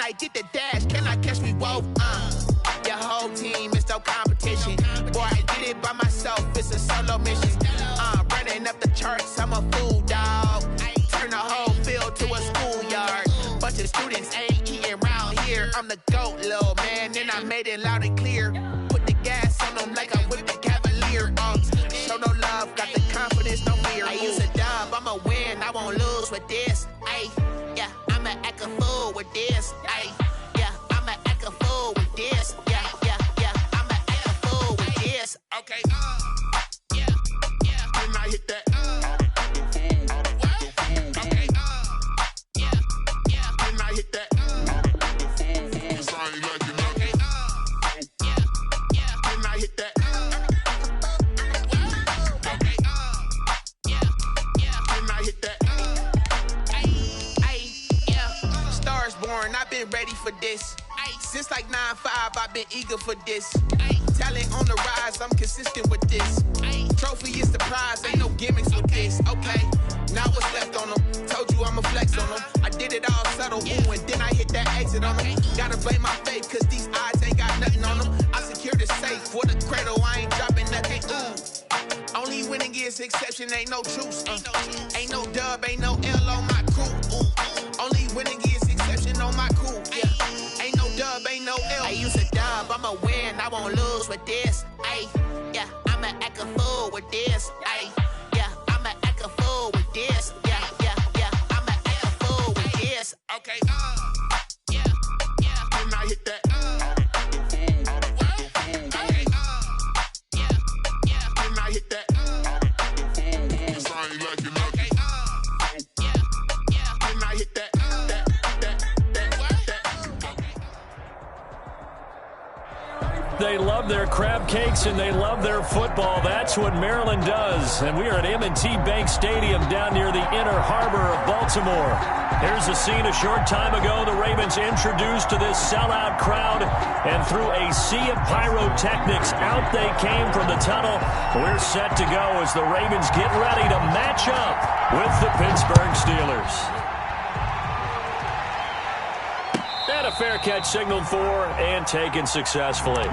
I get the dash? Can I catch me both? Your whole team is no competition. Boy, I did it by myself, it's a solo mission. Running up the charts, I'm a fool, dog. Turn the whole field to a schoolyard. Bunch of students ain't eating round here. I'm the GOAT, little man, and I made it loud and clear. Put the gas on them like I'm with the Cavalier. Show no love, got the confidence, no fear. I use a dub, I'ma win, I won't lose with this. Ay, yeah, I'ma act a fool with this. Ay, yeah, I'ma act a fool with this. Yeah, yeah, yeah, I'ma act a fool with this. Okay, yeah, yeah, when I hit that. Okay, yeah, yeah, when I hit that. I've been ready for this. Since like 9-5, I've been eager for this. Talent on the rise, I'm consistent with this. Trophy is the prize, ain't no gimmicks with this. Okay, now what's left on them? Told you I'ma flex on them. I did it all subtle, ooh, and then I hit that exit on them. Gotta blame my faith, cause these odds ain't got nothing on them. I secured the safe for the cradle, I ain't dropping nothing, ooh. Only winning is exception, ain't no truce. Ain't no dub, ain't no L on my crew, ooh. Only winning is exception on my cool, yeah. Ain't no dub, ain't no L. I use a dub, I'ma win, I won't lose with this. Ay, yeah, I'ma act a fool with this. Ay, yeah, I'ma act a fool with this. Yeah, yeah, yeah, I'ma act a fool with this. Okay, yeah, yeah, when I hit that. Okay, yeah, yeah, when I hit that. They love their crab cakes and they love their football. That's what Maryland does. And we are at M&T Bank Stadium down near the Inner Harbor of Baltimore. Here's a scene a short time ago. The Ravens introduced to this sellout crowd, and through a sea of pyrotechnics, out they came from the tunnel. We're set to go as the Ravens get ready to match up with the Pittsburgh Steelers. And a fair catch signaled for and taken successfully.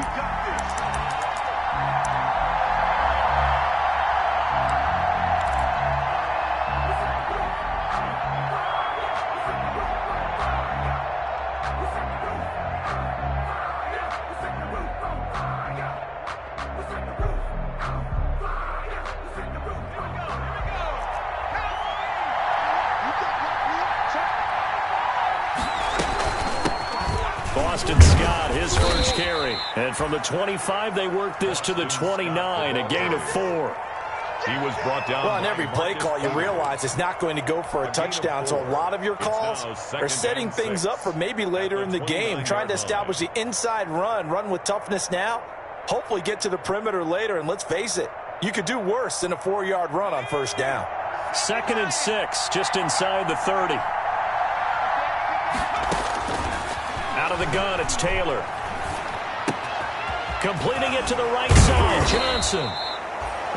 And from the 25, they work this to the 29, a gain of 4. He was brought down. Well, on every play call, you realize it's not going to go for a touchdown. So a lot of your calls are setting things up for maybe later in the game, trying to establish the inside run with toughness now, hopefully get to the perimeter later. And let's face it, you could do worse than a 4-yard run on first down. 2nd and 6, just inside the 30. Out of the gun, it's Taylor. Completing it to the right side, Johnson.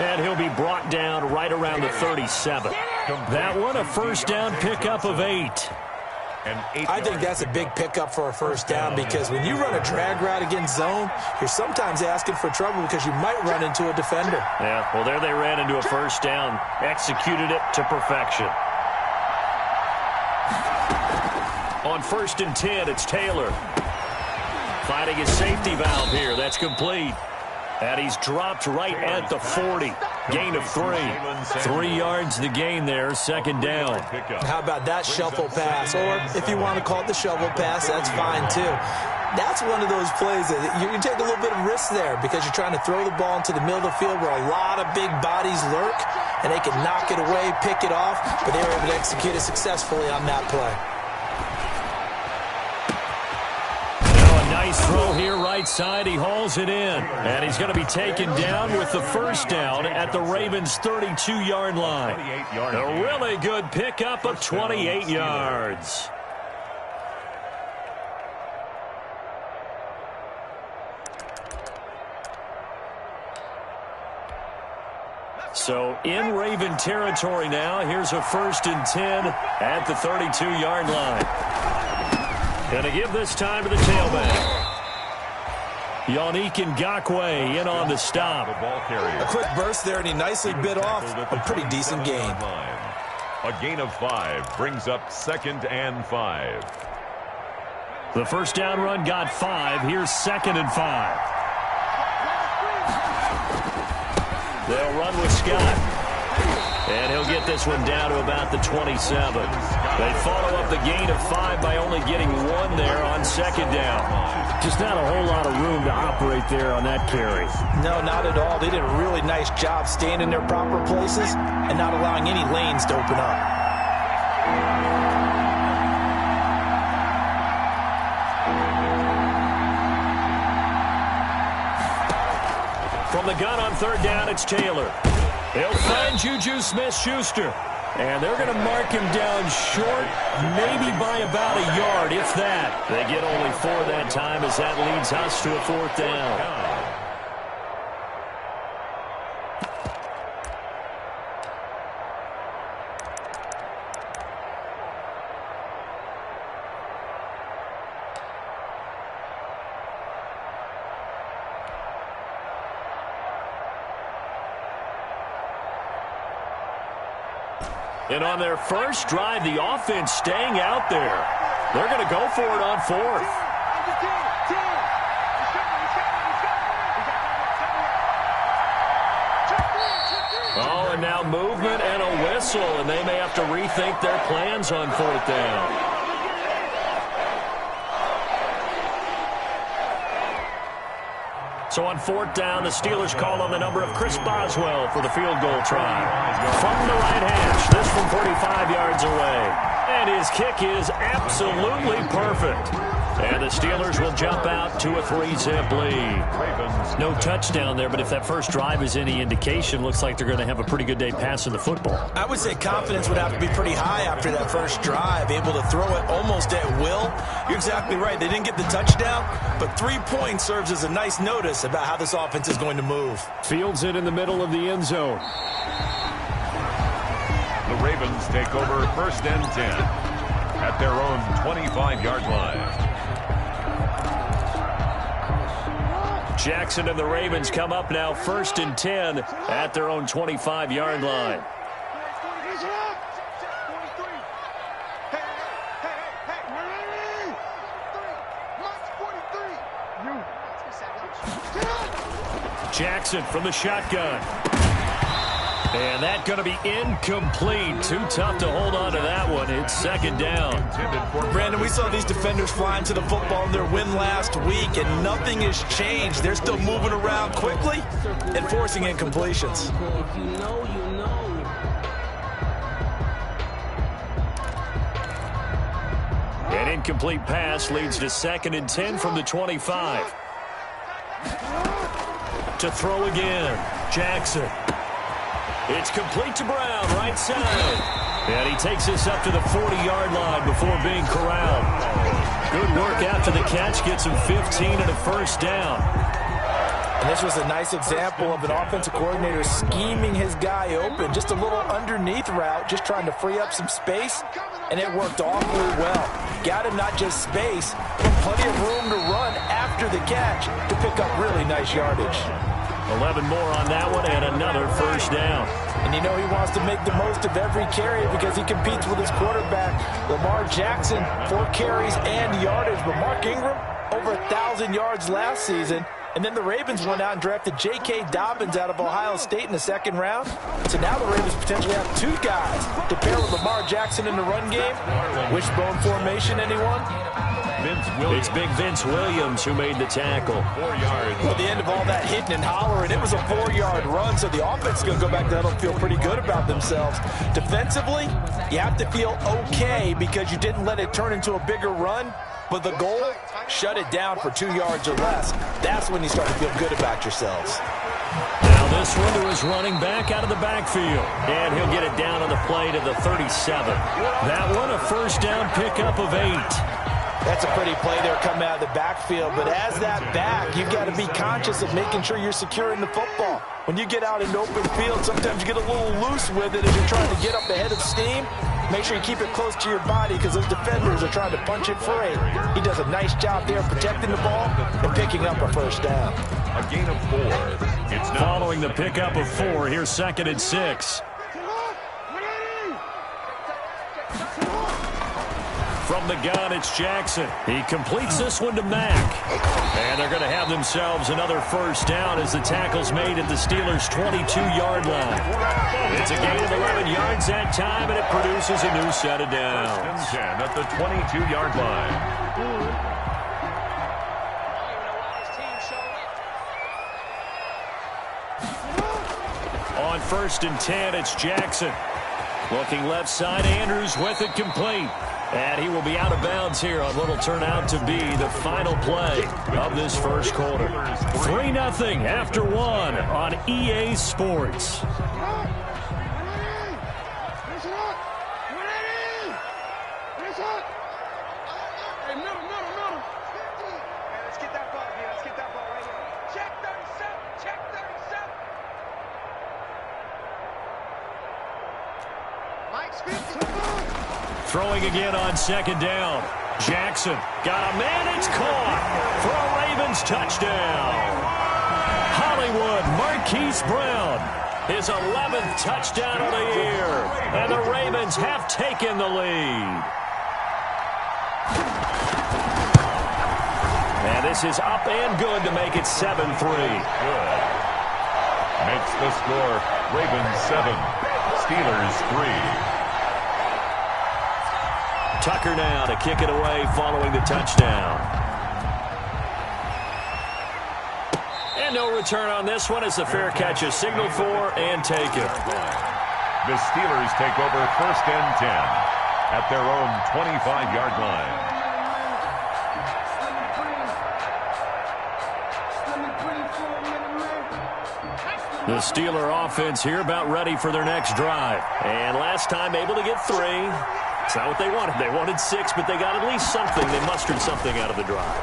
And he'll be brought down right around the 37. That one, a first down pickup of 8. I think that's a big pickup for a first down, because when you run a drag route against zone, you're sometimes asking for trouble because you might run into a defender. Yeah, well, there they ran into a first down. Executed it to perfection. On 1st and 10, it's Taylor. Finding his safety valve here. That's complete. And he's dropped right at the 40. Gain of 3. 3 yards the gain there, 2nd down. How about that shuffle pass? Or if you want to call it the shovel pass, that's fine too. That's one of those plays that you take a little bit of risk there, because you're trying to throw the ball into the middle of the field where a lot of big bodies lurk, and they can knock it away, pick it off, but they were able to execute it successfully on that play. Nice throw here, right side. He hauls it in. And he's going to be taken down with the first down at the Ravens' 32-yard line. A really good pickup of 28 yards. So in Raven territory now. Here's a 1st and 10 at the 32-yard line. And to give this time to the tailback. Gotw in on the stop. The ball carrier. A quick burst there, and he nicely bit off a pretty decent gain. A gain of 5 brings up 2nd and 5. The first down run got 5. Here's 2nd and 5. They'll run with Scott. And he'll get this one down to about the 27. They follow up the gain of 5 by only getting 1 there on 2nd down. Just not a whole lot of room to operate there on that carry. No, not at all. They did a really nice job staying in their proper places and not allowing any lanes to open up. From the gun on 3rd down, it's Taylor. He'll find Juju Smith-Schuster. And they're going to mark him down short, maybe by about a yard, if that. They get only 4 that time as that leads us to a 4th down. And on their first drive, the offense staying out there. They're going to go for it on 4th. Oh, and now movement and a whistle, and they may have to rethink their plans on 4th down. So on 4th down, the Steelers call on the number of Chris Boswell for the field goal try. From the right hash, this from 45 yards away. And his kick is absolutely perfect. And the Steelers will jump out to a 3-zip lead. No touchdown there, but if that first drive is any indication, looks like they're going to have a pretty good day passing the football. I would say confidence would have to be pretty high after that first drive, able to throw it almost at will. You're exactly right. They didn't get the touchdown, but 3 points serves as a nice notice about how this offense is going to move. Fields it in the middle of the end zone. The Ravens take over 1st and 10 at their own 25-yard line. Jackson and the Ravens come up now 1st and 10 at their own 25-yard line. Jackson from the shotgun. And that's going to be incomplete. Too tough to hold on to that one. It's 2nd down. Brandon, we saw these defenders flying to the football in their win last week, and nothing has changed. They're still moving around quickly and forcing incompletions. An incomplete pass leads to 2nd and 10 from the 25. To throw again, Jackson. It's complete to Brown, right side. And he takes this up to the 40-yard line before being corralled. Good work after the catch. Gets him 15 and a 1st down. And this was a nice example of an offensive coordinator scheming his guy open. Just a little underneath route, just trying to free up some space. And it worked awfully well. Got him not just space, but plenty of room to run after the catch to pick up really nice yardage. 11 more on that one and another 1st down. And you know he wants to make the most of every carry because he competes with his quarterback, Lamar Jackson, 4 carries and yardage. But Mark Ingram, over 1,000 yards last season. And then the Ravens went out and drafted J.K. Dobbins out of Ohio State in the 2nd round. So now the Ravens potentially have 2 guys to pair with Lamar Jackson in the run game. Wishbone formation, anyone? It's big Vince Williams who made the tackle. 4 yards. Well, the end of all that hitting and hollering, it was a 4-yard run, so the offense is going to go back there and feel pretty good about themselves. Defensively, you have to feel okay because you didn't let it turn into a bigger run, but the goal, shut it down for 2 yards or less. That's when you start to feel good about yourselves. Now this one to his running back out of the backfield. And he'll get it down on the play to the 37. That one a 1st down pickup of 8. That's a pretty play there coming out of the backfield. But as that back, you've got to be conscious of making sure you're securing the football. When you get out in open field, sometimes you get a little loose with it as you're trying to get up ahead of steam. make sure you keep it close to your body because those defenders are trying to punch it free. He does a nice job there protecting the ball and picking up a first down. A gain of 4. It's now Following the pickup of 4, here's 2nd and 6. From the gun, it's Jackson. He completes this one to Mack. And they're going to have themselves another first down as the tackle's made at the Steelers' 22-yard line. It's a gain of 11 yards that time, and it produces a new set of downs. 1st and 10 at the 22-yard line. On 1st and 10, it's Jackson. Looking left side, Andrews with it complete. And he will be out of bounds here on what will turn out to be the final play of this first quarter. 3-0 after 1 on EA Sports. Throwing again on 2nd down. Jackson got a man. It's caught for a Ravens touchdown. Hollywood Marquise Brown, his 11th touchdown of the year. And the Ravens have taken the lead. And this is up and good to make it 7-3. Good. Makes the score Ravens 7, Steelers 3. Tucker now to kick it away following the touchdown. And no return on this one as the fair catch is signaled for and taken. The Steelers take over 1st and 10 at their own 25-yard line. The Steeler offense here about ready for their next drive. And last time able to get 3. It's not what they wanted. They wanted 6, but they got at least something. They mustered something out of the drive.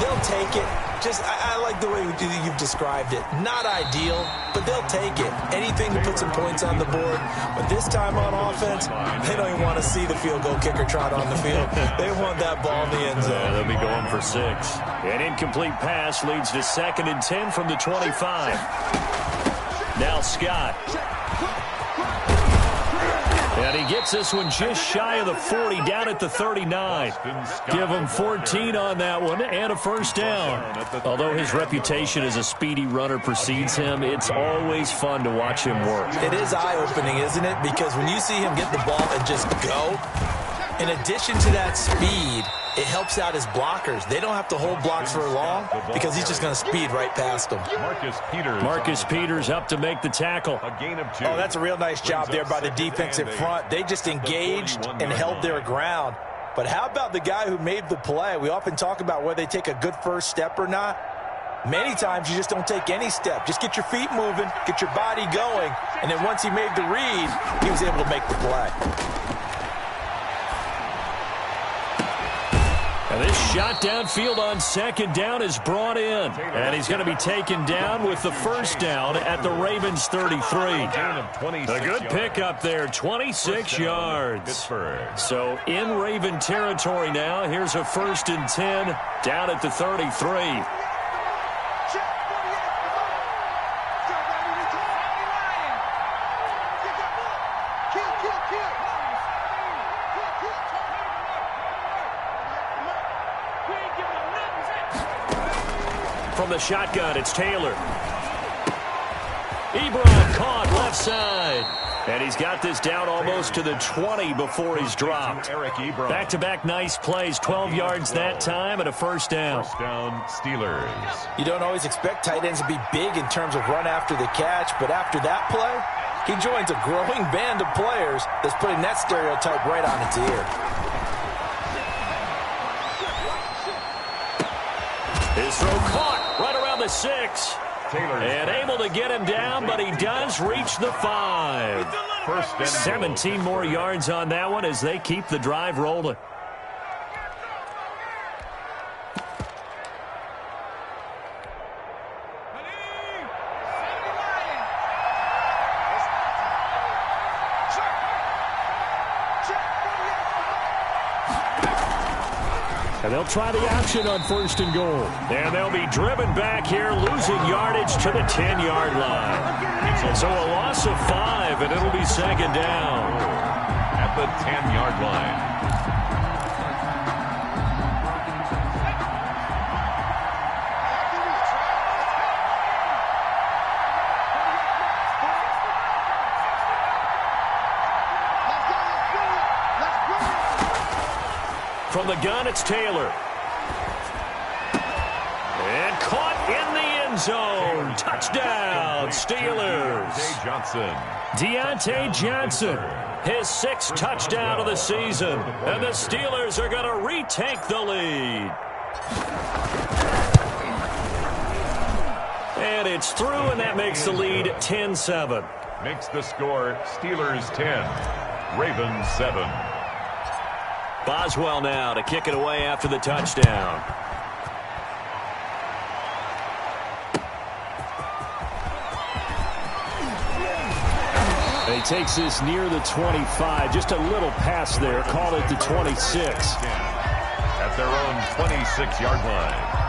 They'll take it. I like the way you've described it. Not ideal, but they'll take it. Anything to put some points on the board. But this time on offense, they don't even want to see the field goal kicker trot on the field. They want that ball in the end zone. Yeah, they'll be going for 6. An incomplete pass leads to 2nd and 10 from the 25. Now Scott. And he gets this one just shy of the 40, down at the 39. Give him 14 on that one and a first down. Although his reputation as a speedy runner precedes him, it's always fun to watch him work. It is eye-opening, isn't it? Because when you see him get the ball and just go, in addition to that speed, it helps out his blockers. They don't have to hold blocks for long because he's just going to speed right past them. Marcus Peters up to make the tackle. A gain of 2. Oh, that's a real nice job there by the defensive front. They just engaged and held their ground. But how about the guy who made the play? We often talk about whether they take a good first step or not. Many times you just don't take any step. Just get your feet moving, get your body going, and then once he made the read, he was able to make the play. And this shot downfield on 2nd down is brought in. And he's going to be taken down with the first down at the Ravens 33. A good pickup there, 26 yards. So in Raven territory now, here's a 1st and 10 down at the 33. From the shotgun, it's Taylor. Ebron caught left side. And he's got this down almost to the 20 before he's dropped. Back-to-back nice plays, 12 yards that time and a first down. First down, Steelers. You don't always expect tight ends to be big in terms of run after the catch, but after that play, he joins a growing band of players that's putting that stereotype right on its ear. His throw caught right around the 6. And able to get him down, but he does reach the 5. First and 17 more yards on that one as they keep the drive rolling. they'll try the action on 1st and goal. And they'll be driven back here, losing yardage to the 10-yard line. So a loss of 5, and it'll be 2nd down. At the 10-yard line. From the gun, it's Taylor. And caught in the end zone. Touchdown, Steelers. Deontay Johnson, his 6th touchdown of the season. And the Steelers are going to retake the lead. And it's through, and that makes the lead 10-7. Makes the score Steelers 10, Ravens 7. Boswell now to kick it away after the touchdown. He takes this near the 25. Just a little pass there. Call it the 26. At their own 26-yard line.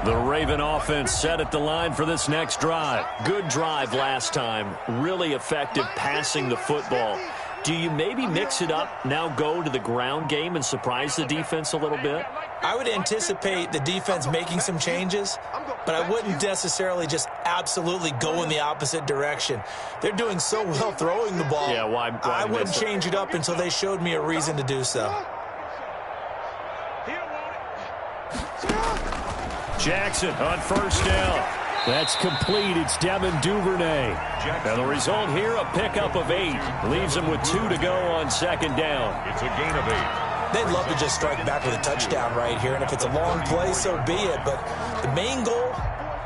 The Raven offense set at the line for this next drive. Good drive last time. Really effective passing the football. Do you maybe mix it up, now go to the ground game and surprise the defense a little bit? I would anticipate the defense making some changes, but I wouldn't necessarily just absolutely go in the opposite direction. They're doing so well throwing the ball. Yeah, why I wouldn't change it up until they showed me a reason to do so. Jackson on 1st down. That's complete. It's Devin Duvernay. And the result here, a pickup of 8. Leaves him with 2 to go on 2nd down. It's a gain of 8. They'd love to just strike back with a touchdown right here, and if it's a long play, so be it. But the main goal,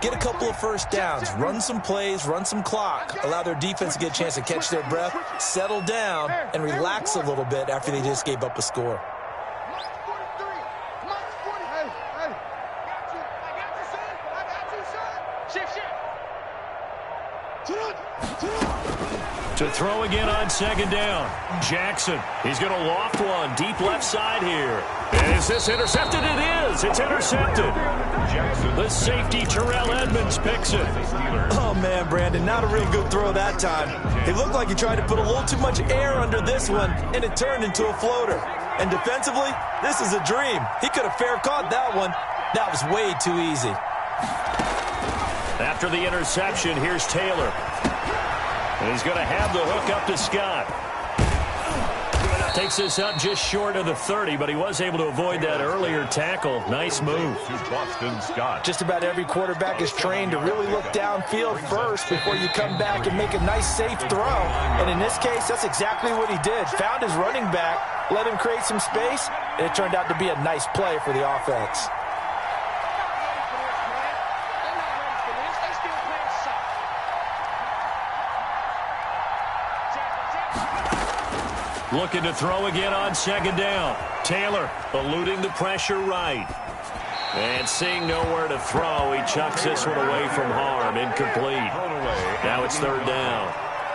get a couple of 1st downs, run some plays, run some clock, allow their defense to get a chance to catch their breath, settle down, and relax a little bit after they just gave up a score. To throw again on 2nd down. Jackson, he's going to loft one deep left side here. And is this intercepted? It is. It's intercepted. Jackson. The safety, Terrell Edmonds, picks it. Oh, man, Brandon, not a real good throw that time. It looked like he tried to put a little too much air under this one, and it turned into a floater. And defensively, this is a dream. He could have fair caught that one. That was way too easy. After the interception, here's Taylor. And he's going to have the hook up to Scott. Takes this up just short of the 30, but he was able to avoid that earlier tackle. Nice move. To Boston Scott. Just about every quarterback is trained to really look downfield first before you come back and make a nice, safe throw. And in this case, that's exactly what he did. Found his running back, let him create some space, and it turned out to be a nice play for the offense. Looking to throw again on 2nd down. Taylor eluding the pressure right. And seeing nowhere to throw, he chucks this one away from harm. Incomplete. Now it's 3rd down.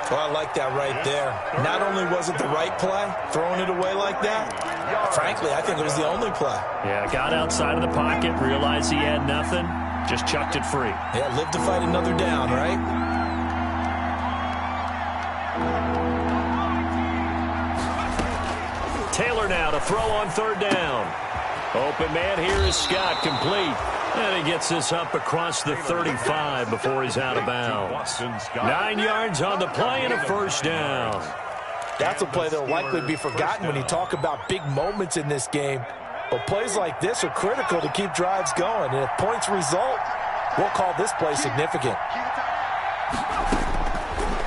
Well, I like that right there. Not only was it the right play, throwing it away like that, frankly, I think it was the only play. Yeah, got outside of the pocket, realized he had nothing, just chucked it free. Yeah, live to fight another down, right? Taylor now to throw on 3rd down. Open man here is Scott, complete. And he gets this up across the 35 before he's out of bounds. 9 yards on the play and a 1st down. That's a play that will likely be forgotten when you talk about big moments in this game. But plays like this are critical to keep drives going. And if points result, we'll call this play significant.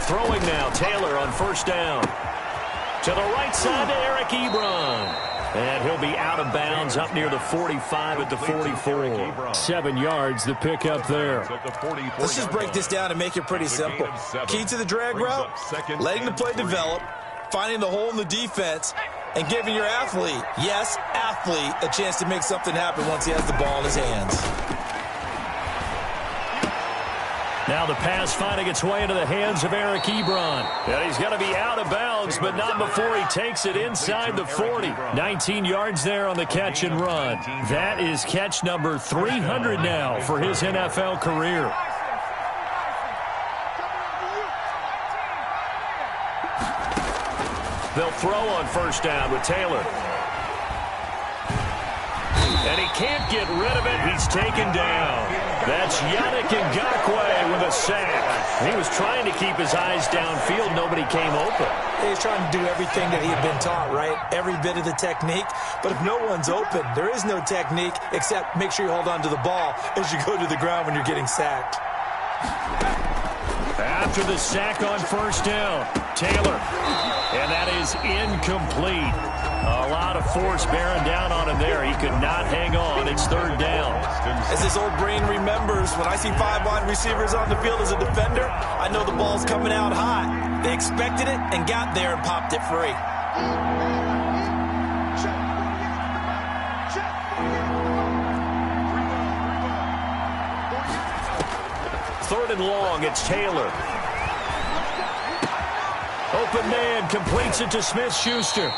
Throwing now, Taylor on 1st down. To the right side to Eric Ebron. And he'll be out of bounds up near the 45 at the 44. 7 yards, the pick up there. Let's just break this down and make it pretty simple. Key to the drag route, letting the play develop, finding the hole in the defense, and giving your athlete, yes, athlete, a chance to make something happen once he has the ball in his hands. Now the pass finding its way into the hands of Eric Ebron. And he's going to be out of bounds, but not before he takes it inside the 40. 19 yards there on the catch and run. That is catch number 300 now for his NFL career. They'll throw on first down with Taylor. And he can't get rid of it. He's taken down. That's Gotw with a sack. He was trying to keep his eyes downfield. Nobody came open. He's trying to do everything that he had been taught, right? Every bit of the technique. But if no one's open, there is no technique except make sure you hold on to the ball as you go to the ground when you're getting sacked. After the sack on first down, Taylor. And that is incomplete. A lot of force bearing down on him there. He could not hang on. It's third down. As this old brain remembers, when I see 5 wide receivers on the field as a defender, I know the ball's coming out hot. They expected it and got there and popped it free. Third and long, it's Taylor. Open man completes it to Smith-Schuster.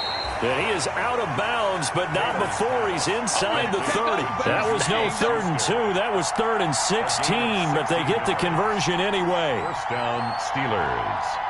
And he is out of bounds, but not before he's inside the 30. That was no 3rd and 2. That was 3rd and 16, but they get the conversion anyway. First down, Steelers.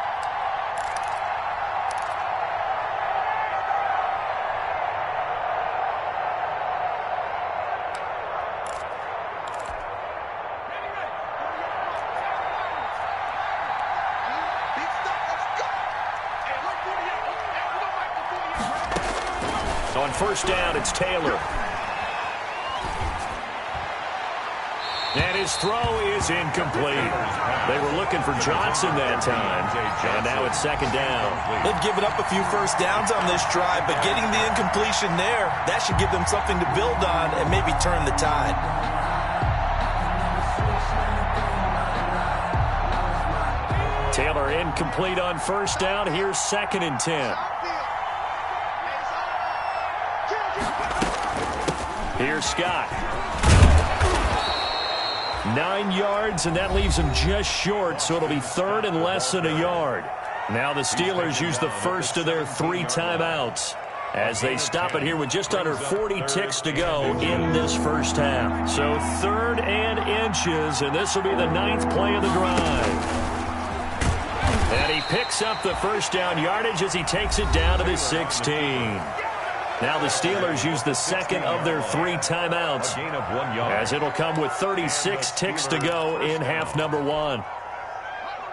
On first down, it's Taylor. And his throw is incomplete. They were looking for Johnson that time. And now it's second down. They've given up a few first downs on this drive, but getting the incompletion there, that should give them something to build on and maybe turn the tide. Taylor incomplete on first down. Here's 2nd and 10. Here's Scott. 9 yards, and that leaves him just short, so it'll be 3rd and less than a yard. Now the Steelers use the first of their 3 timeouts as they stop it here with just under 40 ticks to go in this first half. So 3rd and inches, and this will be the 9th play of the drive. And he picks up the first down yardage as he takes it down to the 16. Now the Steelers use the second of their 3 timeouts, as it'll come with 36 ticks to go in half number 1.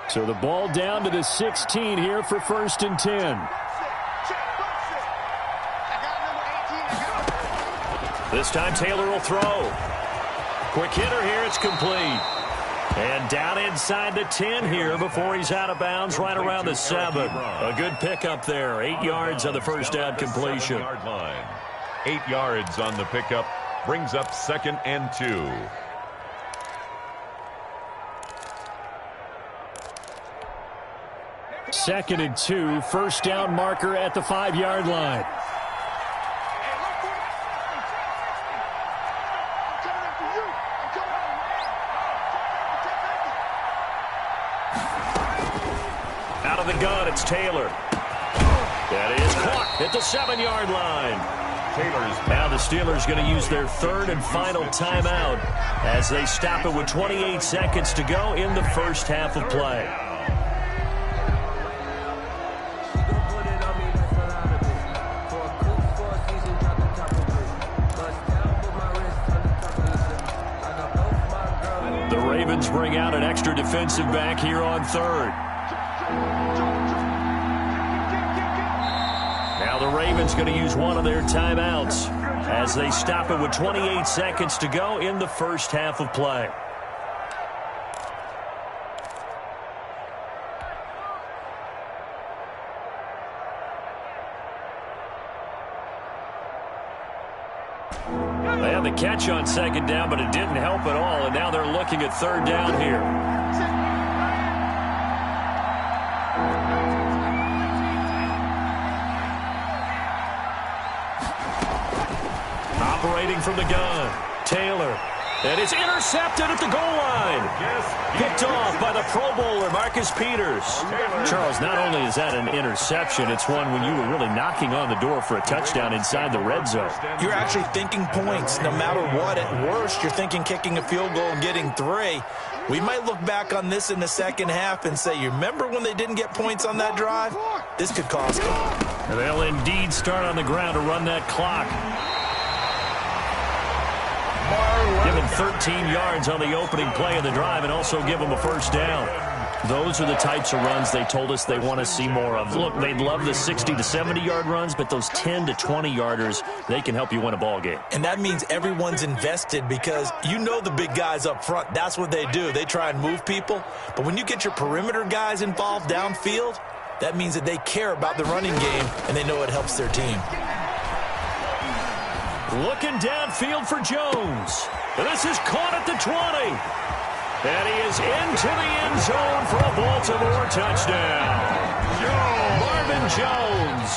So the ball down to the 16 here for 1st and 10. This time Taylor will throw. Quick hitter here, it's complete. And down inside the 10 here before he's out of bounds right around the 7. A good pickup there. 8 yards on the first down completion. 8 yards on the pickup brings up 2nd and 2. Second and 2, first down marker at the 5-yard line. Out of the gun, it's Taylor. That is caught at the 7-yard line. Now the Steelers going to use their 3rd and final timeout as they stop it with 28 seconds to go in the first half of play. The Ravens bring out an extra defensive back here on 3rd. Now the Ravens going to use one of their timeouts as they stop it with 28 seconds to go in the first half of play. They had the catch on 2nd down, but it didn't help at all, and now they're looking at 3rd down here. Operating from the gun, Taylor. And it's intercepted at the goal line. Picked off by the Pro Bowler, Marcus Peters. Charles, not only is that an interception, it's one when you were really knocking on the door for a touchdown inside the red zone. You're actually thinking points. No matter what, at worst, you're thinking kicking a field goal and getting 3. We might look back on this in the second half and say, you remember when they didn't get points on that drive? This could cost them. And they'll indeed start on the ground to run that clock. Give them 13 yards on the opening play of the drive and also give them a first down. Those are the types of runs they told us they want to see more of. Look, they'd love the 60 to 70-yard runs, but those 10 to 20-yarders, they can help you win a ball game. And that means everyone's invested because you know the big guys up front. That's what they do. They try and move people. But when you get your perimeter guys involved downfield, that means that they care about the running game and they know it helps their team. Looking downfield for Jones. And this is caught at the 20. And he is into the end zone for a Baltimore touchdown. Marvin Jones,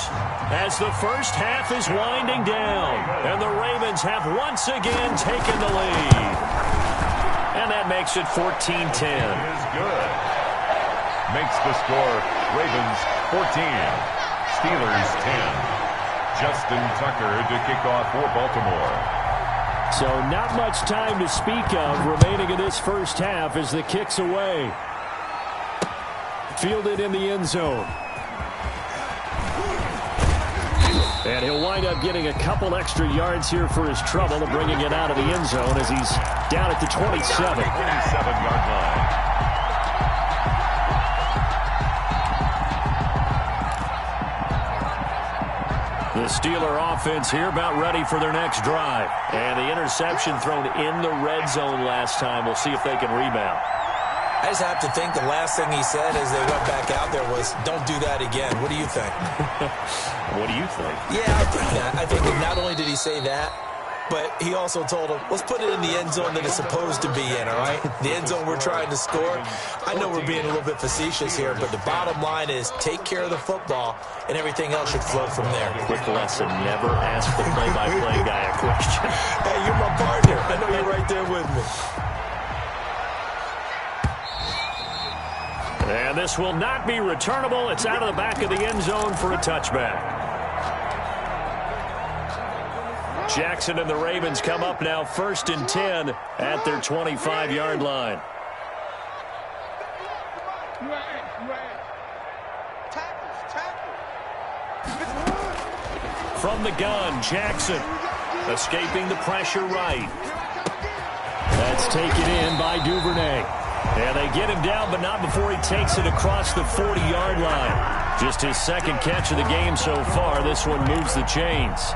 as the first half is winding down. And the Ravens have once again taken the lead. And that makes it 14-10. Is good. Makes the score Ravens 14, Steelers 10. Justin Tucker to kick off for Baltimore. So not much time to speak of remaining in this first half as the kick's away. Fielded in the end zone. And he'll wind up getting a couple extra yards here for his trouble and bringing it out of the end zone as he's down at the 27. 27-yard line. The Steeler offense here about ready for their next drive. And the interception thrown in the red zone last time. We'll see if they can rebound. I just have to think the last thing he said as they went back out there was, don't do that again. What do you think? What do you think? Yeah, I think that. I think that not only did he say that, but he also told him, let's put it in the end zone that it's supposed to be in, all right? The end zone we're trying to score. I know we're being a little bit facetious here, but the bottom line is take care of the football, and everything else should flow from there. Quick lesson, never ask the play-by-play guy a question. Hey, you're my partner. I know you're right there with me. And this will not be returnable. It's out of the back of the end zone for a touchback. Jackson and the Ravens come up now 1st and 10 at their 25-yard line. From the gun, Jackson escaping the pressure right. That's taken in by Duvernay. And they get him down, but not before he takes it across the 40-yard line. Just his second catch of the game so far. This one moves the chains.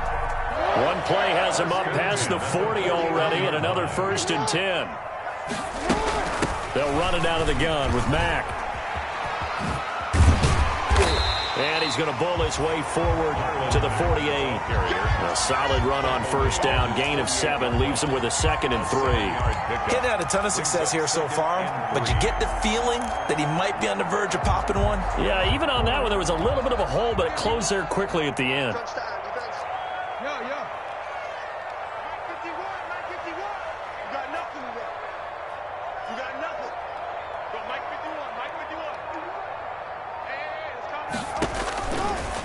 One play has him up past the 40 already, and another 1st and 10. They'll run it out of the gun with Mack. And he's going to bull his way forward to the 48. A solid run on first down. Gain of 7 leaves him with a 2nd and 3. Getting had a ton of success here so far, but you get the feeling that he might be on the verge of popping one. Yeah, even on that one, there was a little bit of a hole, but it closed there quickly at the end.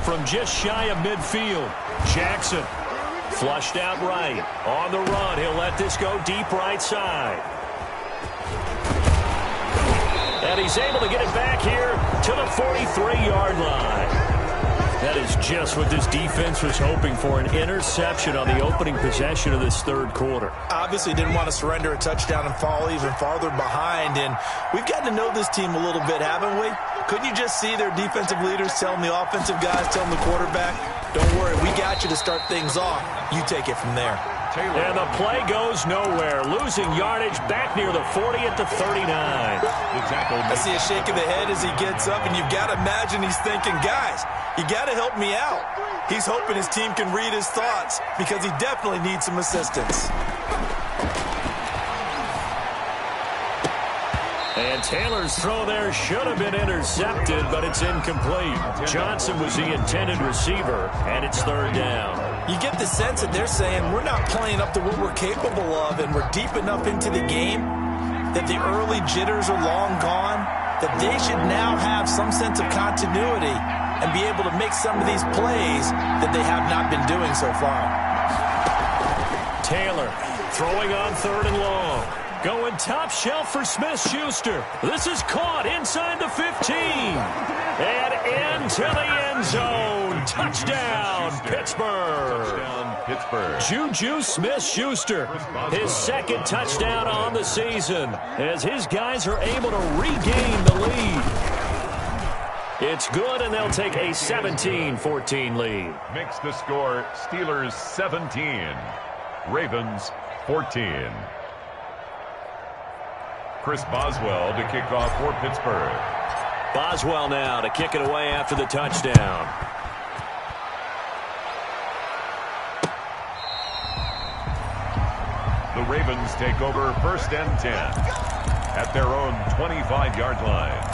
From just shy of midfield, Jackson flushed out right. On the run, he'll let this go deep right side. And he's able to get it back here to the 43-yard line. That is just what this defense was hoping for, an interception on the opening possession of this third quarter. Obviously didn't want to surrender a touchdown and fall even farther behind, and we've gotten to know this team a little bit, haven't we? Couldn't you just see their defensive leaders telling the offensive guys, telling the quarterback, don't worry, we got you to start things off. You take it from there. And the play goes nowhere. Losing yardage back near the 40 at the 39. I see a shake of the head as he gets up, and you've got to imagine he's thinking, guys, you got to help me out. He's hoping his team can read his thoughts because he definitely needs some assistance. And Taylor's throw there should have been intercepted, but it's incomplete. Johnson was the intended receiver, and it's 3rd down. You get the sense that they're saying we're not playing up to what we're capable of, and we're deep enough into the game that the early jitters are long gone, that they should now have some sense of continuity and be able to make some of these plays that they have not been doing so far. Taylor throwing on 3rd and long. Going top shelf for Smith-Schuster. This is caught inside the 15. And into the end zone. Touchdown, Pittsburgh. Juju Smith-Schuster, his 2nd touchdown on the season, as his guys are able to regain the lead. It's good, and they'll take a 17-14 lead. Makes the score Steelers 17, Ravens 14. Chris Boswell to kick off for Pittsburgh. Boswell now to kick it away after the touchdown. The Ravens take over 1st and 10 at their own 25-yard line.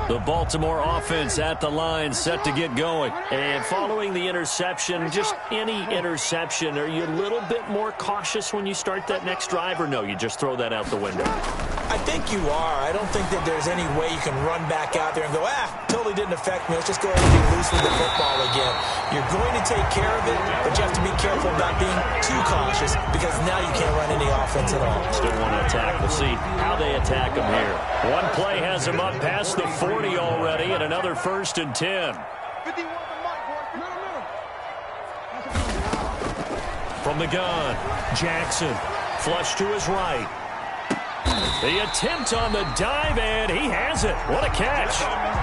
The Baltimore offense at the line, set to get going. And following the interception, just any interception, are you a little bit more cautious when you start that next drive, or no, you just throw that out the window? I think you are. I don't think that there's any way you can run back out there and go, totally didn't affect me. Let's just go ahead and be loose with the football again. You're going to take care of it, but you have to be careful about being too cautious, because now you can't run any offense at all. Still want to attack. We'll see how they attack them here. One play has them up past the 40 already, and another 1st and 10. From the gun, Jackson, flush to his right. The attempt on the dive, and he has it. What a catch.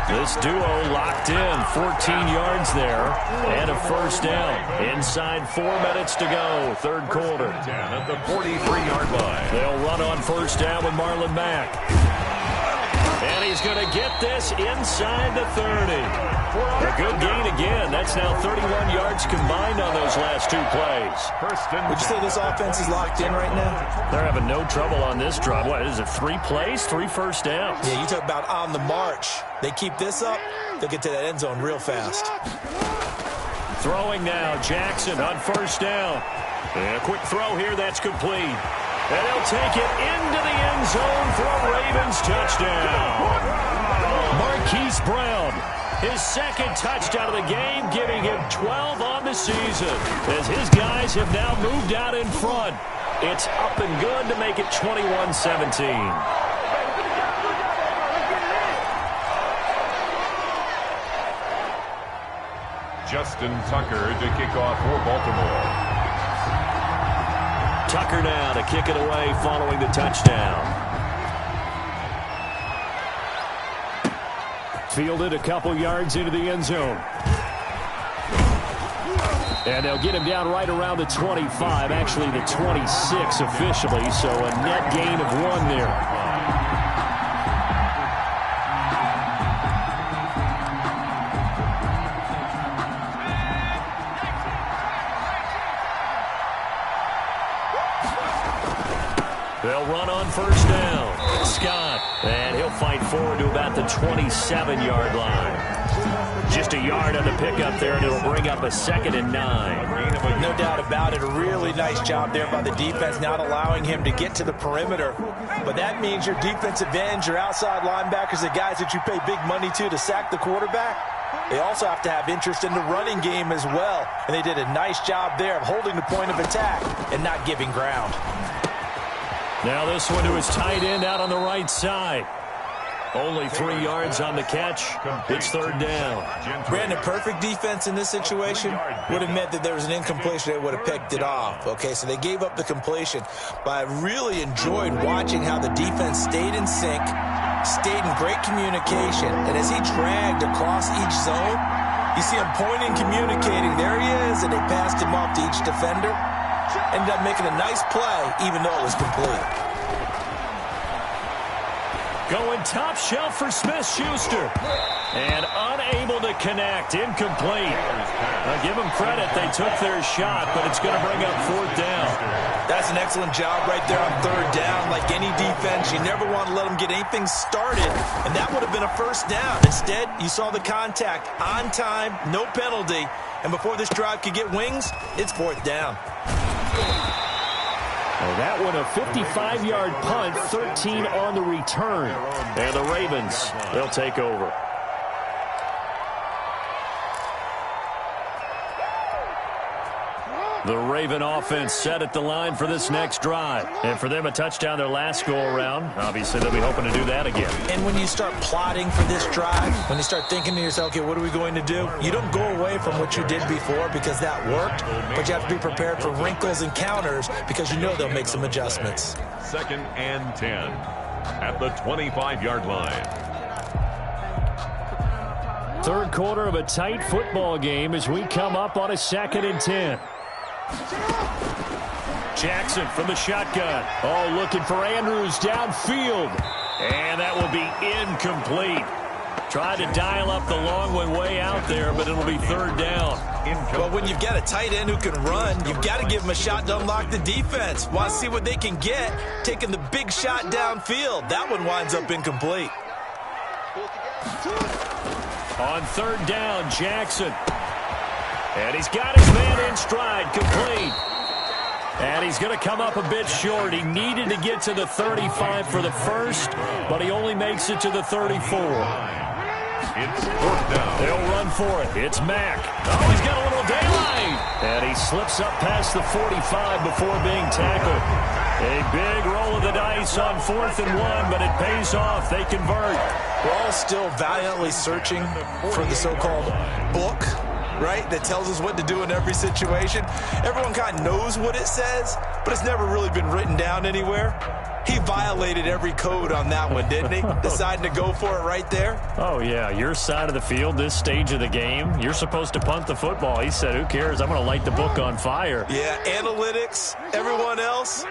This duo locked in, 14 yards there, and a 1st down. Inside 4 minutes to go, 3rd quarter. At the 43-yard line. They'll run on 1st down with Marlon Mack. And he's going to get this inside the 30. A good gain again. That's now 31 yards combined on those last 2 plays. Would you say this offense is locked in right now? They're having no trouble on this drive. What is it, 3 plays, 3 1st downs? Yeah, you talk about on the march. They keep this up, they'll get to that end zone real fast. Throwing now, Jackson on 1st down. And a quick throw here, that's complete. And he'll take it into the end zone for a Ravens touchdown. Marquise Brown, his 2nd touchdown of the game, giving him 12 on the season, as his guys have now moved out in front. It's up and good to make it 21-17. Justin Tucker to kick off for Baltimore. Tucker now to kick it away following the touchdown. Fielded a couple yards into the end zone. And they'll get him down right around the 25, actually the 26 officially, so a net gain of 1 there. They'll run on 1st down. Scott, and he'll fight forward to about the 27-yard line. Just a yard on the pickup there, and it'll bring up a 2nd and 9. No doubt about it. A really nice job there by the defense, not allowing him to get to the perimeter. But that means your defensive ends, your outside linebackers, the guys that you pay big money to sack the quarterback, they also have to have interest in the running game as well. And they did a nice job there of holding the point of attack and not giving ground. Now this one to his tight end out on the right side. Only 3 yards on the catch. It's 3rd down. Brandon, perfect defense in this situation would have meant that there was an incompletion. They would have picked it off. Okay, so they gave up the completion. But I really enjoyed watching how the defense stayed in sync, stayed in great communication. And as he dragged across each zone, you see him pointing, communicating. There he is, and they passed him off to each defender. Ended up making a nice play, even though it was complete. Going top shelf for Smith-Schuster. And unable to to connect. Incomplete. Now, give them credit. They took their shot, but it's going to bring up 4th down. That's an excellent job right there on 3rd down. Like any defense, you never want to let them get anything started, and that would have been a 1st down. Instead, you saw the contact on time, no penalty, and before this drive could get wings, it's 4th down. Well, that one a 55-yard punt, 13 on the return. And the Ravens, they'll take over. The Raven offense set at the line for this next drive. And for them, a touchdown their last go-around. Obviously, they'll be hoping to do that again. And when you start plotting for this drive, when you start thinking to yourself, okay, what are we going to do? You don't go away from what you did before because that worked, but you have to be prepared for wrinkles and counters because you know they'll make some adjustments. 2nd and 10 at the 25-yard line. 3rd quarter of a tight football game as we come up on a 2nd and 10. Jackson from the shotgun. Oh, looking for Andrews downfield. And that will be incomplete. Tried to dial up the long one way out there, but it'll be 3rd down. Well, when you've got a tight end who can run, you've got to give him a shot to unlock the defense. Want to see what they can get, taking the big shot downfield. That one winds up incomplete. On 3rd down, Jackson. And he's got his man in stride, complete. And he's going to come up a bit short. He needed to get to the 35 for the first, but he only makes it to the 34. It's 4th down. They'll run for it. It's Mack. Oh, he's got a little daylight. And he slips up past the 45 before being tackled. A big roll of the dice on 4th and 1, but it pays off. They convert. We're all still valiantly searching for the so-called book, right, that tells us what to do in every situation. Everyone kind of knows what it says, but it's never really been written down anywhere. He violated every code on that one, didn't he? Deciding to go for it right there. Oh, yeah, your side of the field, this stage of the game, you're supposed to punt the football. He said, who cares? I'm going to light the book on fire. Yeah, analytics, everyone else,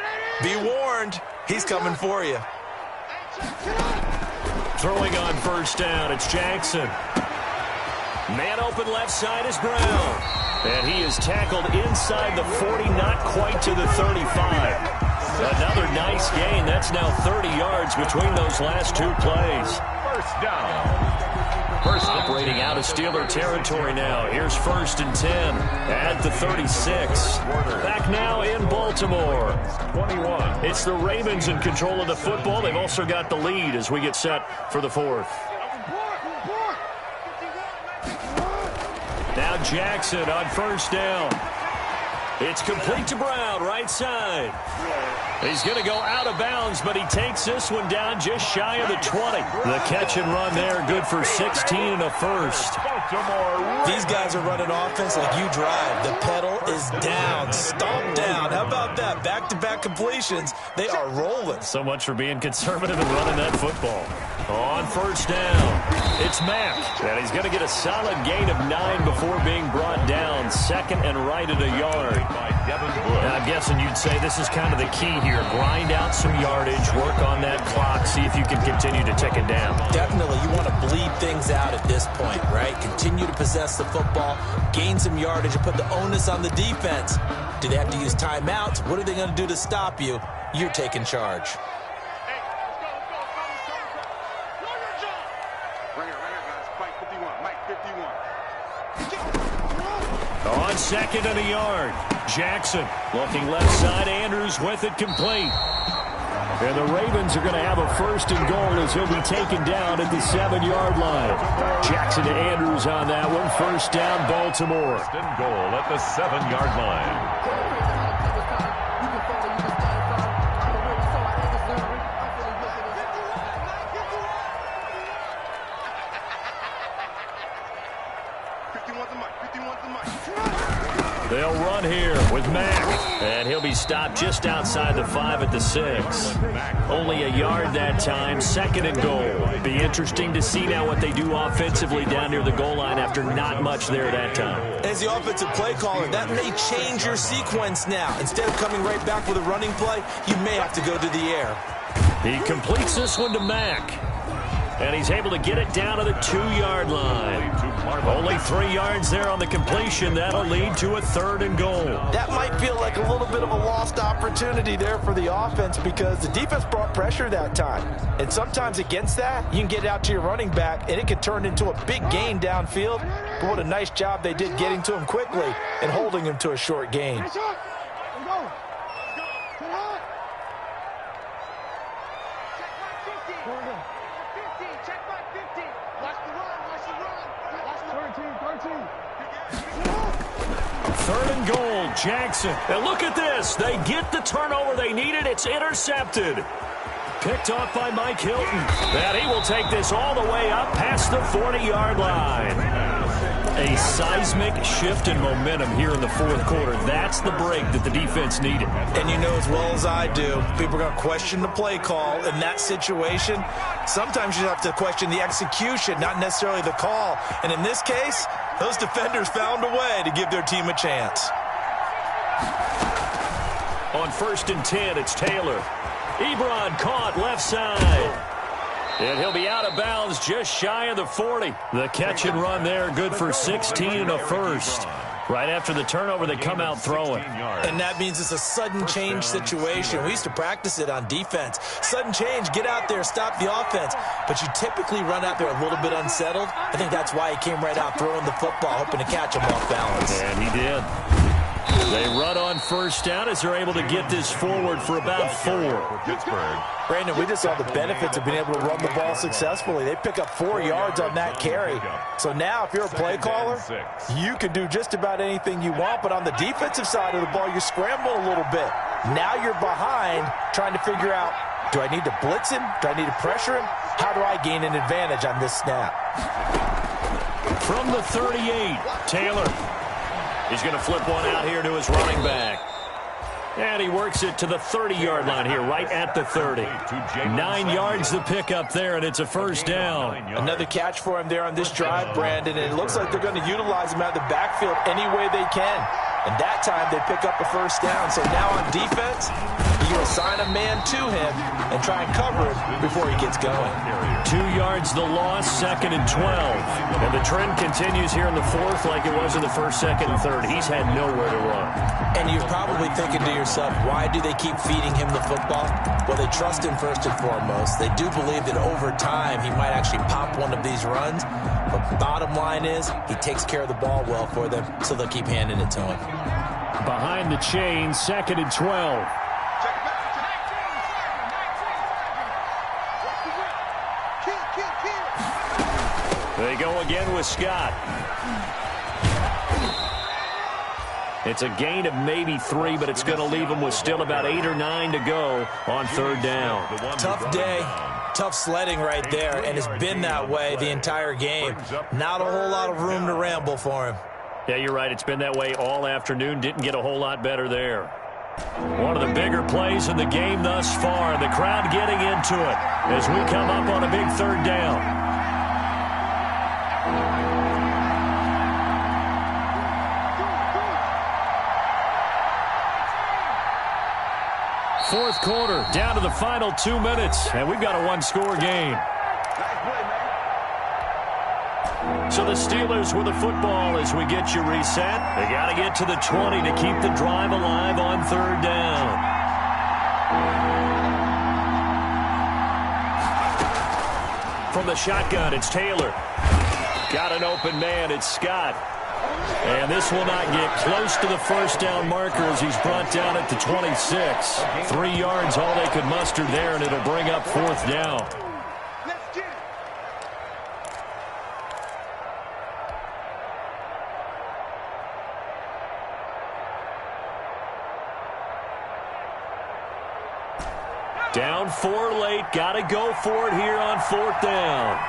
be warned, he's coming for you. Throwing on 1st down, it's Jackson. Man open left side is Brown. And he is tackled inside the 40, not quite to the 35. Another nice gain. That's now 30 yards between those last 2 plays. 1st down. Operating out of Steeler territory now. Here's 1st and 10 at the 36. Back now in Baltimore. 21. It's the Ravens in control of the football. They've also got the lead as we get set for the 4th. Now Jackson on 1st down. It's complete to Brown, right side. He's going to go out of bounds, but he takes this one down just shy of the 20. The catch and run there, good for 16 and a first. These guys are running offense like you drive. The pedal is down, stomp down. How about that? Back-to-back completions. They are rolling. So much for being conservative and running that football. On 1st down, it's Mack. And he's going to get a solid gain of 9 before being brought down. 2nd and right at a yard. And I'm guessing you'd say this is kind of the key here. Grind out some yardage, work on that clock, see if you can continue to tick it down. Definitely. You want to bleed things out at this point, right? Continue to possess the football, gain some yardage, and put the onus on the defense. Do they have to use timeouts? What are they going to do to stop you? You're taking charge. On 2nd and a yard, Jackson looking left side. Andrews with it, complete. And the Ravens are going to have a 1st and goal as he'll be taken down at the 7-yard line. Jackson to Andrews on that one. 1st down, Baltimore. 1st and goal at the 7-yard line. They'll run here with Mack. And he'll be stopped just outside the 5 at the 6. Only a yard that time. 2nd and goal. Be interesting to see now what they do offensively down near the goal line after not much there that time. As the offensive play caller, that may change your sequence now. Instead of coming right back with a running play, you may have to go to the air. He completes this one to Mack. And he's able to get it down to the 2-yard line. 3 yards there on the completion. That'll lead to a 3rd and goal. That might feel like a little bit of a lost opportunity there for the offense because the defense brought pressure that time. And sometimes against that, you can get out to your running back, and it can turn into a big gain downfield. But what a nice job they did getting to him quickly and holding him to a short gain. Third and goal, Jackson. And look at this. They get the turnover they needed. It's intercepted. Picked off by Mike Hilton. And he will take this all the way up past the 40-yard line. A seismic shift in momentum here in the 4th quarter. That's the break that the defense needed. And you know as well as I do, people are going to question the play call in that situation. Sometimes you have to question the execution, not necessarily the call. And in this case, those defenders found a way to give their team a chance. On 1st and 10, it's Taylor. Ebron caught left side. And he'll be out of bounds just shy of the 40. The catch and run there, good for 16 and a first. Right after the turnover, they come out throwing. And that means it's a sudden change situation. We used to practice it on defense. Sudden change, get out there, stop the offense. But you typically run out there a little bit unsettled. I think that's why he came right out throwing the football, hoping to catch him off balance. And he did. They run on 1st down as they're able to get this forward for about 4. Brandon, we just saw the benefits of being able to run the ball successfully. They pick up 4 yards on that carry. So now if you're a play caller, you can do just about anything you want. But on the defensive side of the ball, you scramble a little bit. Now you're behind trying to figure out, do I need to blitz him? Do I need to pressure him? How do I gain an advantage on this snap? From the 38, Taylor. He's going to flip one out here to his running back. And he works it to the 30-yard line here, right at the 30. 9 yards the pickup there, and it's a 1st down. Another catch for him there on this drive, Brandon, and it looks like they're going to utilize him out of the backfield any way they can. And that time they pick up a 1st down. So now on defense, you assign a man to him and try and cover it before he gets going. 2 yards the loss, 2nd and 12. And the trend continues here in the 4th like it was in the 1st, 2nd, and 3rd. He's had nowhere to run. And you're probably thinking to yourself, why do they keep feeding him the football? Well, they trust him first and foremost. They do believe that over time he might actually pop one of these runs. But bottom line is he takes care of the ball well for them, so they'll keep handing it to him. Behind the chain, 2nd and 12. They go again with Scott. It's a gain of maybe 3, but it's going to leave them with still about 8 or 9 to go on 3rd down. Tough day, tough sledding right there, and it's been that way the entire game. Not a whole lot of room to ramble for him. Yeah, you're right. It's been that way all afternoon. Didn't get a whole lot better there. One of the bigger plays in the game thus far. The crowd getting into it as we come up on a big 3rd down. Fourth quarter, down to the final 2 minutes, and we've got a 1-score game. So the Steelers with the football as we get you reset. They got to get to the 20 to keep the drive alive on 3rd down. From the shotgun, it's Taylor. Got an open man, it's Scott. And this will not get close to the 1st down marker as he's brought down at the 26. 3 yards, all they could muster there, and it'll bring up 4th down. Down 4 late, got to go for it here on 4th down.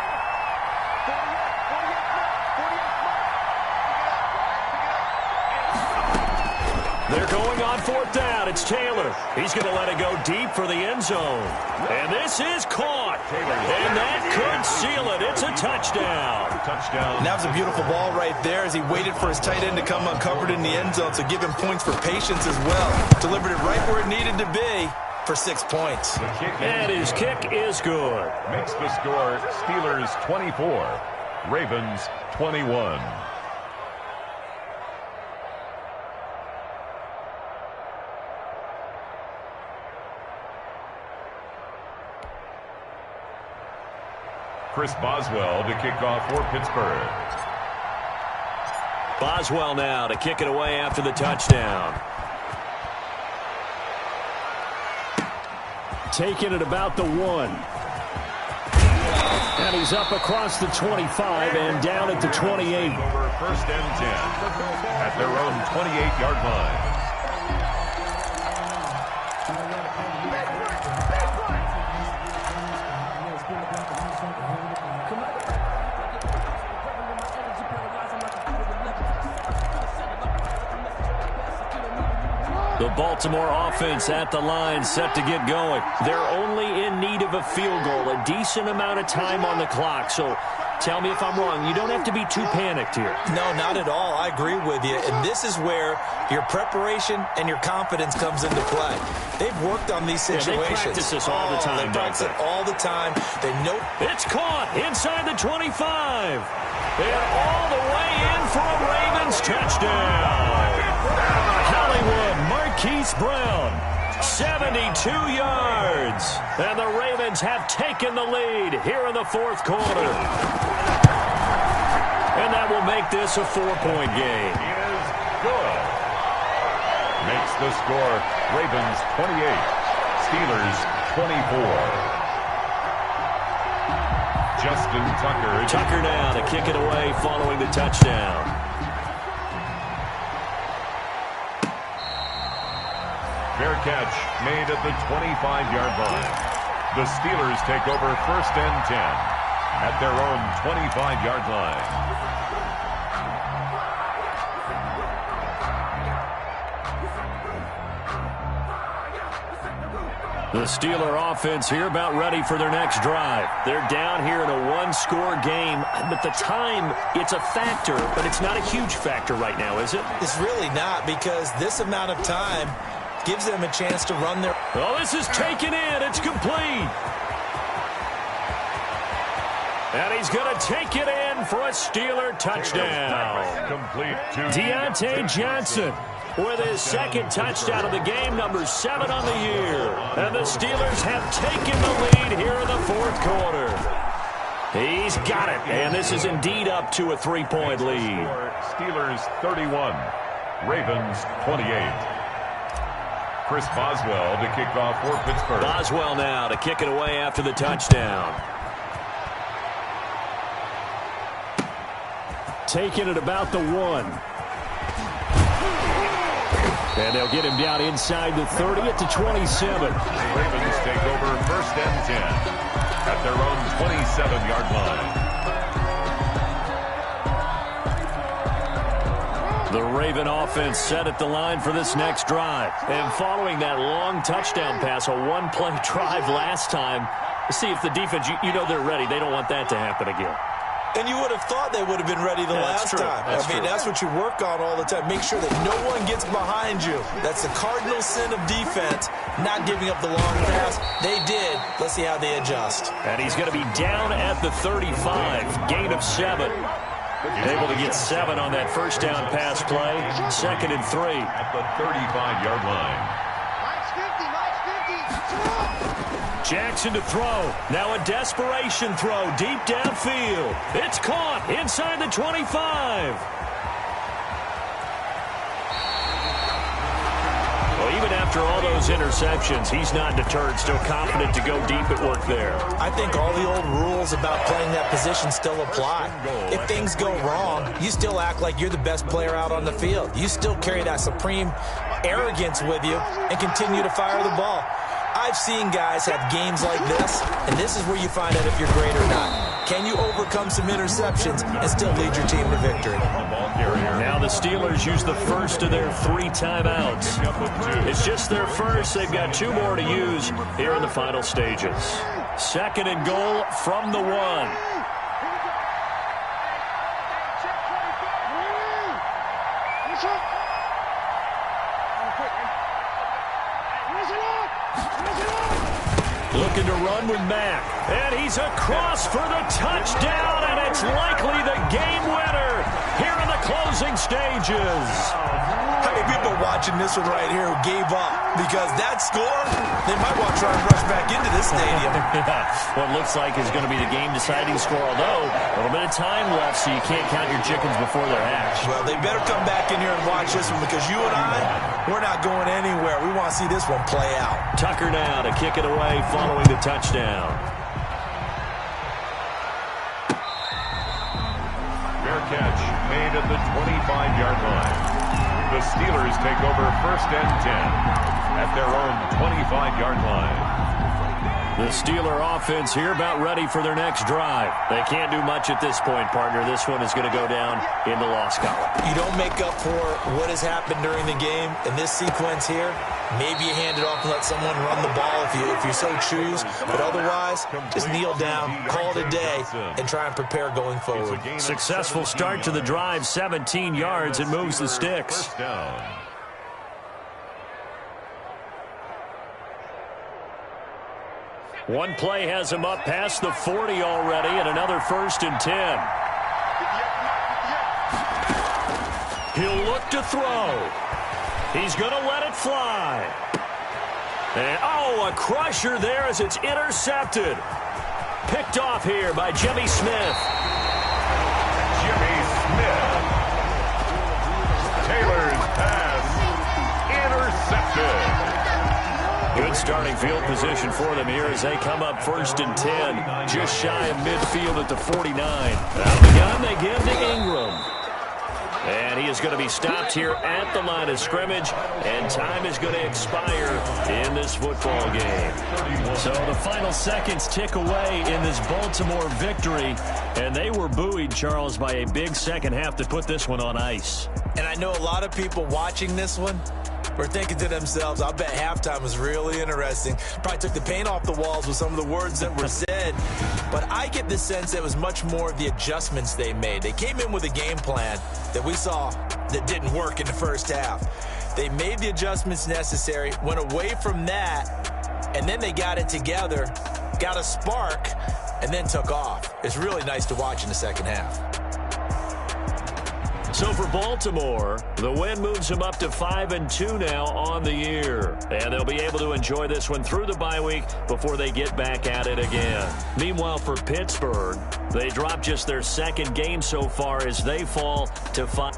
They're going on 4th down. It's Taylor. He's going to let it go deep for the end zone. And this is caught. And that could seal it. It's a touchdown. And that was a beautiful ball right there as he waited for his tight end to come uncovered in the end zone. So give him points for patience as well. Delivered it right where it needed to be for 6 points. And his kick is good. Makes the score Steelers 24, Ravens 21. Chris Boswell to kick off for Pittsburgh. Boswell now to kick it away after the touchdown. Taking it about the 1. And he's up across the 25 and down at the 28. Over 1st and 10 at their own 28-yard line. The Baltimore offense at the line, set to get going. They're only in need of a field goal, a decent amount of time on the clock. So tell me if I'm wrong. You don't have to be too panicked here. No, not at all. I agree with you. And this is where your preparation and your confidence comes into play. They've worked on these situations. Yeah, they practice this all the time, they practice it all the time. They know. It's caught inside the 25. And all the way in for a Ravens touchdown. Hollywood Marquise Brown, 72 yards. And the Ravens have taken the lead here in the 4th quarter. And that will make this a 4-point game. He is good. Makes the score Ravens 28, Steelers 24. Justin Tucker. Tucker now to kick it away following the touchdown. Fair catch made at the 25-yard line. The Steelers take over 1st and 10 at their own 25-yard line. The Steeler offense here about ready for their next drive. They're down here in a 1-score game, but the time, it's a factor, but it's not a huge factor right now, is it? It's really not, because this amount of time gives them a chance to run their... Oh, this is taken in. It's complete. And he's going to take it in for a Steeler touchdown. Complete to Deontay Johnson with his 2nd touchdown of the game, number 7 on the year. And the Steelers have taken the lead here in the 4th quarter. He's got it, and this is indeed up to a 3-point lead. Steelers 31, Ravens 28. Chris Boswell to kick off for Pittsburgh. Boswell now to kick it away after the touchdown. Taking it about the 1. And they'll get him down inside the 30 at the 27. Ravens take over 1st and 10 at their own 27-yard line. The Raven offense set at the line for this next drive. And following that long touchdown pass, a 1-play drive last time, see if the defense, you know they're ready. They don't want that to happen again. And you would have thought they would have been ready the last time. That's what you work on all the time. Make sure that no one gets behind you. That's the cardinal sin of defense, not giving up the long pass. They did. Let's see how they adjust. And he's going to be down at the 35, gain of 7. Able to get 7 on that first down pass play. 2nd and 3. At the 35-yard line. Jackson to throw. Now a desperation throw deep downfield. It's caught inside the 25. Well, even after all those interceptions, he's not deterred, still confident to go deep at work there. I think all the old rules about playing that position still apply. If things go wrong, you still act like you're the best player out on the field. You still carry that supreme arrogance with you and continue to fire the ball. I've seen guys have games like this, and this is where you find out if you're great or not. Can you overcome some interceptions and still lead your team to victory? Now the Steelers use the first of their 3 timeouts. It's just their first. They've got 2 more to use here in the final stages. 2nd and goal from the 1. Looking to run with Mack. And he's across for the touchdown, and it's likely the game winner here in the closing closing stages. How many people watching this one right here who gave up? Because that score, they might want to try and rush back into this stadium. Yeah, what looks like is going to be the game-deciding score, although a little bit of time left, so you can't count your chickens before they're hatched. Well, they better come back in here and watch this one, because you and I, we're not going anywhere. We want to see this one play out. Tucker now to kick it away following the touchdown. Fair catch made at the 25-yard line. The Steelers take over 1st and 10 at their own 25-yard line. The Steeler offense here about ready for their next drive. They can't do much at this point, partner. This one is going to go down in the loss column. You don't make up for what has happened during the game. In this sequence here, maybe you hand it off and let someone run the ball if you so choose. But otherwise, just kneel down, call it a day, and try and prepare going forward. Successful start to the drive, 17 yards. It moves the sticks. First down. One play has him up past the 40 already, and another 1st and 10. He'll look to throw. He's going to let it fly. And, a crusher there as it's intercepted. Picked off here by Jimmy Smith. Jimmy Smith. Taylor's pass intercepted. Good starting field position for them here as they come up 1st and 10, just shy of midfield at the 49. Out of the gun, they give to Ingram. And he is going to be stopped here at the line of scrimmage, and time is going to expire in this football game. So the final seconds tick away in this Baltimore victory, and they were buoyed, Charles, by a big second half to put this one on ice. And I know a lot of people watching this one were thinking to themselves, I bet halftime was really interesting. Probably took the paint off the walls with some of the words that were said. But I get the sense that it was much more of the adjustments they made. They came in with a game plan that we saw that didn't work in the first half. They made the adjustments necessary, went away from that, and then they got it together, got a spark, and then took off. It's really nice to watch in the second half. So for Baltimore, the win moves them up to 5-2 now on the year. And they'll be able to enjoy this one through the bye week before they get back at it again. Meanwhile, for Pittsburgh, they drop just their second game so far as they fall to 5.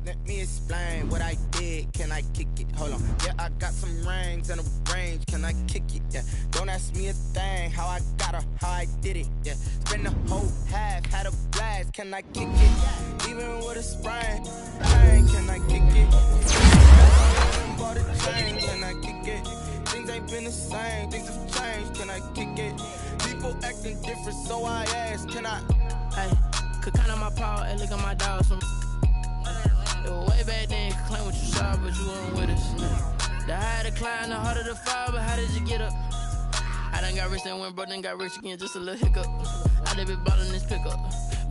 Let me explain what I did. Can I kick it? Hold on. Yeah, I got some rings and a range. Can I kick it? Yeah. Don't ask me a thing. How I got her, how I did it. Yeah. Spend the whole half, had a blast. Can I kick it? Even with a sprain. Bang, can I kick it? Bought a chain. Can I kick it? Things ain't been the same. Things have changed. Can I kick it? People acting different, so I ask. Can I? Hey, could count on my power and look at my dogs from. It was way back then, could claim what you saw, but you weren't with us. The higher the climb, the harder the fall, but how did you get up? I done got rich and went broke, then got rich again, just a little hiccup. I done been ballin' this pickup.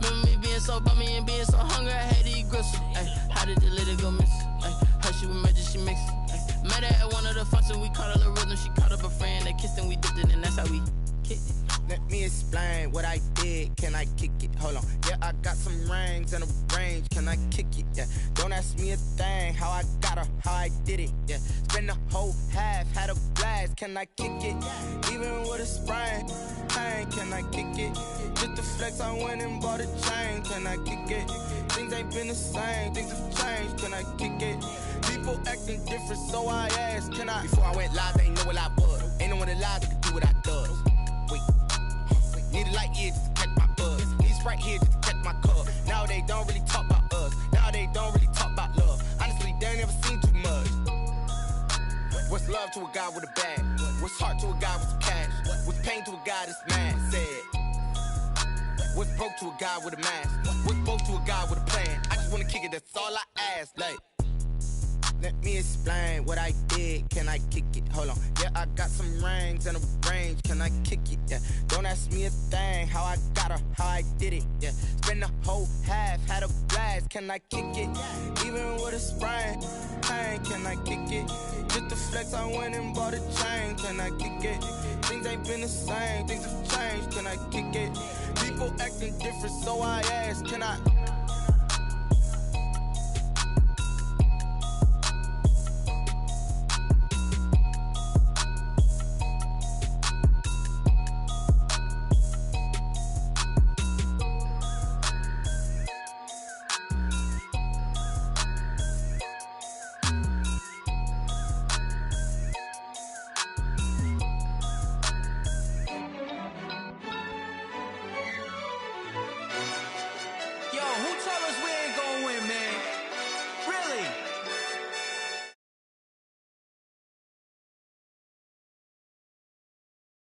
Remember me being so bummy and being so hungry, I had to eat gristle. Ay, how did the lady go miss? Ay, her she was magic, she mixed. Ay, met her at one of the functions, we caught her the rhythm, she caught up a friend, they kissed and we dipped it, and that's how we kicked it. Let me explain what I did. Can I kick it? Hold on. Yeah, I got some rings and a range. Can I kick it? Yeah. Don't ask me a thing. How I got her, how I did it. Yeah. Spend the whole half, had a blast. Can I kick it? Even with a sprain. Hey, can I kick it? Just to flex, I went and bought a chain. Can I kick it? Things ain't been the same. Things have changed. Can I kick it? People acting different, so I asked. Can I? Before I went live, they ain't know what I was. Ain't no one alive that could do what I does. Wait. Need a light here just to catch my buzz. Need Sprite here just to catch my cup. Now they don't really talk about us. Now they don't really talk about love. Honestly, they ain't never seen too much. What's love to a guy with a bag? What's heart to a guy with some cash? What's pain to a guy that's mad? Said. What's broke to a guy with a mask? What's broke to a guy with a plan? I just wanna kick it, that's all I ask. Like, let me explain what I did. Can I kick it? Hold on. Yeah, I got some rings and a range. Can I kick it? Yeah. Don't ask me a thing. How I got her, how I did it. Yeah. Spend the whole half, had a blast. Can I kick it? Even with a sprain. Hey, can I kick it? Just to flex, I went and bought a chain. Can I kick it? Things ain't been the same. Things have changed. Can I kick it? People act why I ask, can I? Yo, who tell us we ain't gonna win, man? Really?